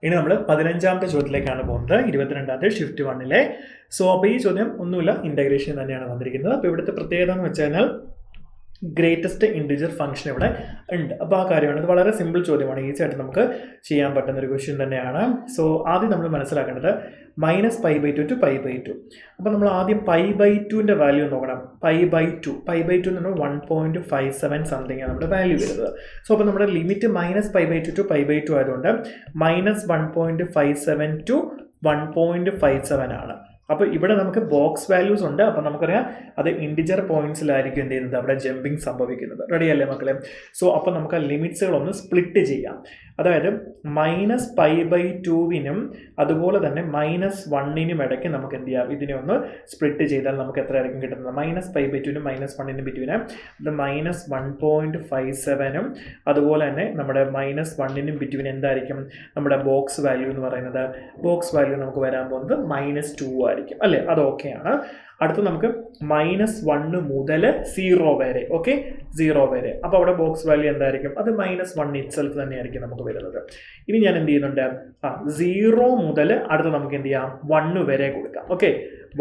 ഇനി നമ്മൾ 15ാമത്തെ ചോദ്യത്തിലേക്കാണ് പോകുന്നത്. 22ാമത്തെ ഷിഫ്റ്റ് 1-ലെ. സോ അപ്പോൾ ഈ ചോദ്യം ഒന്നുമില്ല, ഇൻ്റഗ്രേഷൻ തന്നെയാണ് വന്നിരിക്കുന്നത്. അപ്പോൾ ഇവിടുത്തെ പ്രത്യേകത എന്ന് വെച്ച് കഴിഞ്ഞാൽ ഗ്രേറ്റസ്റ്റ് ഇൻറ്റിജർ ഫംഗ്ഷൻ ഇവിടെ ഉണ്ട്. അപ്പോൾ ആ കാര്യമാണ്. ഇത് വളരെ സിമ്പിൾ ചോദ്യമാണ്, ഈസി ആയിട്ട് നമുക്ക് ചെയ്യാൻ പറ്റുന്ന ഒരു ക്വസ്റ്റ്യൻ തന്നെയാണ്. സോ ആദ്യം നമ്മൾ മനസ്സിലാക്കേണ്ടത് -π/2 to π/2. അപ്പോൾ നമ്മൾ ആദ്യം π/2ൻ്റെ വാല്യൂ നോക്കണം. π/2 എന്ന് പറഞ്ഞാൽ 1.57 സംതിങ് ആണ് നമ്മുടെ വാല്യൂ വരുന്നത്. സോ അപ്പോൾ നമ്മുടെ ലിമിറ്റ് -π/2 to π/2 ആയതുകൊണ്ട് -1.57 to 1.57 ആണ്. അപ്പോൾ ഇവിടെ നമുക്ക് ബോക്സ് വാല്യൂസ് ഉണ്ട്. അപ്പോൾ നമുക്കറിയാം അത് ഇൻറ്റിജർ പോയിന്റ്സിലായിരിക്കും എന്ത് ചെയ്യുന്നത്, അവിടെ ജമ്പിങ് സംഭവിക്കുന്നത്. റെഡി അല്ലേ മക്കളെ? സോ അപ്പോൾ നമുക്ക് ആ ലിമിറ്റ്സുകളൊന്ന് സ്പ്ലിറ്റ് ചെയ്യാം. അതായത് -π/2-നും അതുപോലെ തന്നെ -1-നും ഇടയ്ക്ക് നമുക്ക് എന്ത് ചെയ്യാം, ഇതിനെ ഒന്ന് സ്പ്ലിറ്റ് ചെയ്താൽ നമുക്ക് എത്ര ആയിരിക്കും കിട്ടുന്നത്? -π/2-നും -1-നും ബിറ്റ്വീന് ഇത് -1.57-നും അതുപോലെ തന്നെ നമ്മുടെ -1-നും ബിറ്റ്വീൻ എന്തായിരിക്കും നമ്മുടെ ബോക്സ് വാല്യൂ എന്ന് പറയുന്നത്? ബോക്സ് വാല്യൂ നമുക്ക് വരാൻ പോകുന്നത് -2 ആയിരിക്കും അല്ലേ? അത് ഓക്കെയാണ്. അടുത്ത് നമുക്ക് -1 മുതൽ 0 വരെ. ഓക്കെ, 0 വരെ. അപ്പോൾ അവിടെ ബോക്സ് വാല്യൂ എന്തായിരിക്കും? അത് -1 ഇറ്റ്സെൽഫ് തന്നെയായിരിക്കും നമുക്ക് വരുന്നത്. ഇനി ഞാൻ എന്ത് ചെയ്യുന്നുണ്ട്, 0 മുതൽ അടുത്ത് നമുക്ക് എന്ത് ചെയ്യാം, 1 വരെ കൊടുക്കാം. ഓക്കെ,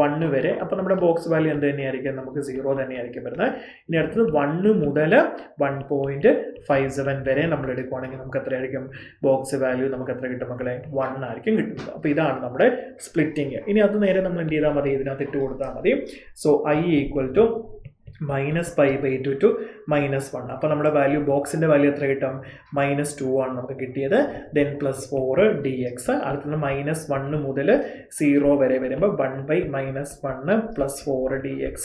1 വരെ. അപ്പോൾ നമ്മുടെ ബോക്സ് വാല്യൂ എന്ത് തന്നെയായിരിക്കും? നമുക്ക് 0 തന്നെയായിരിക്കും വരുന്നത്. ഇനി അടുത്തത് 1 മുതൽ 1.57 വരെ നമ്മൾ എടുക്കുകയാണെങ്കിൽ നമുക്ക് എത്രയായിരിക്കും ബോക്സ് വാല്യൂ? നമുക്ക് എത്ര കിട്ടും മക്കളെ? 1 ആയിരിക്കും കിട്ടുന്നത്. അപ്പോൾ ഇതാണ് നമ്മുടെ സ്പ്ലിറ്റിങ്. ഇനി അത് നേരെ നമ്മൾ എന്ത് ചെയ്താൽ മതി? ഇതിനകത്ത് ഇട്ട് കൊടുത്താൽ മതി. So I = -π/2 to -1. അപ്പോൾ നമ്മുടെ വാല്യൂ, ബോക്സിൻ്റെ വാല്യൂ എത്ര കിട്ടും? -2 ആണ് നമുക്ക് കിട്ടിയത്. Then +4 dx. അടുത്തത് -1 മുതൽ 0 വരെ വരുമ്പോൾ 1/-1 +4 dx.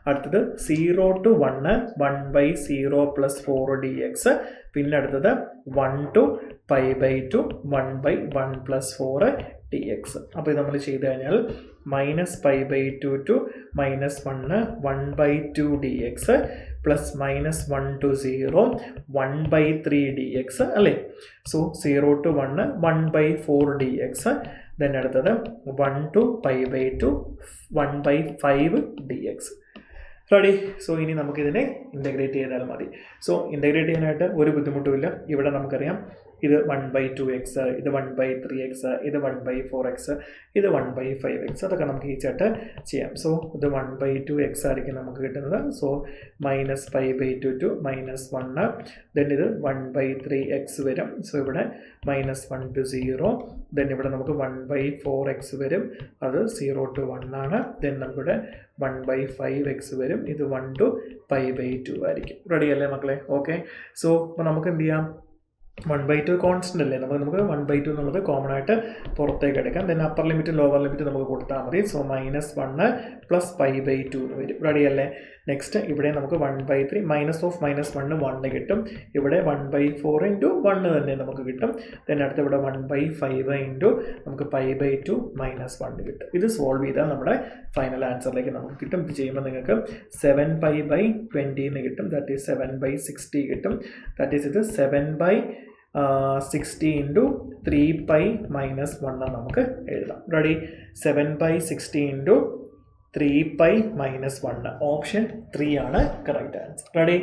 അടുത്തത് 0 to 1 1/0 +4 dx. പിന്നെ അടുത്തത് 1 to π/2 1/1 +4 dx. അപ്പോൾ ഇത് നമ്മൾ ചെയ്ത് കഴിഞ്ഞാൽ -π/2 to -1 1/2 dx plus -1 to 0 1/3 dx അല്ലേ? So 0 to 1 1/4 dx. ദെൻ അടുത്തത് 1 to π/2 1/5 dx. റെഡി? സോ ഇനി നമുക്കിതിനെ ഇൻ്റഗ്രേറ്റ് ചെയ്താൽ മതി. സോ ഇൻ്റഗ്രേറ്റ് ചെയ്യാനായിട്ട് ഒരു ബുദ്ധിമുട്ടുമില്ല. ഇവിടെ നമുക്കറിയാം ഇത് 1/2x, ഇത് 1/3x, ഇത് 1/4x, ഇത് 1/5x. അതൊക്കെ നമുക്ക് ഈസിയായിട്ട് ചെയ്യാം. സോ ഇത് 1/2x ആയിരിക്കും നമുക്ക് കിട്ടുന്നത്. So -π/2 to -1. ദെൻ ഇത് 1/3x വരും. സോ ഇവിടെ -1 to 0. ദെൻ ഇവിടെ നമുക്ക് 1/4x വരും. അത് 0 to 1 ആണ്. ദെൻ നമുക്കിവിടെ 1/5x വരും. ഇത് 1 to π/2 ആയിരിക്കും. റെഡി അല്ലേ മക്കളെ? ഓക്കെ. സോ അപ്പോൾ നമുക്ക് എന്ത് ചെയ്യാം, 1/2 കോൺസ്റ്റൻ്റ് അല്ലേ, നമുക്ക് 1/2 എന്നുള്ളത് കോമൺ ആയിട്ട് പുറത്തേക്ക് എടുക്കാം. ദെൻ അപ്പർ ലിമിറ്റും ലോവർ ലിമിറ്റും നമുക്ക് കൊടുത്താൽ മതി. സോ -1 + π/2 വരും. റെഡി അല്ലേ? നെക്സ്റ്റ് ഇവിടെ നമുക്ക് 1/3 -1 1 കിട്ടും. ഇവിടെ 1/4 × 1 തന്നെ നമുക്ക് കിട്ടും. ദെൻ അടുത്ത് ഇവിടെ 1/5 × നമുക്ക് π/2 -1 കിട്ടും. ഇത് സോൾവ് ചെയ്താൽ നമ്മുടെ ഫൈനൽ ആൻസറിലേക്ക് നമുക്ക് കിട്ടും. ഇത് ചെയ്യുമ്പോൾ നിങ്ങൾക്ക് 7π/20 എന്ന് കിട്ടും. ദാറ്റ് ഈസ് 7/60 കിട്ടും. ദാറ്റ് ഈസ് ഇത് 7/60 × 3π - 1 നമുക്ക് എഴുതാം. റെഡി? 7/60 × 3π - 1. ഓപ്ഷൻ 3 ആണ് കറക്റ്റ് ആൻസർ. റെഡി?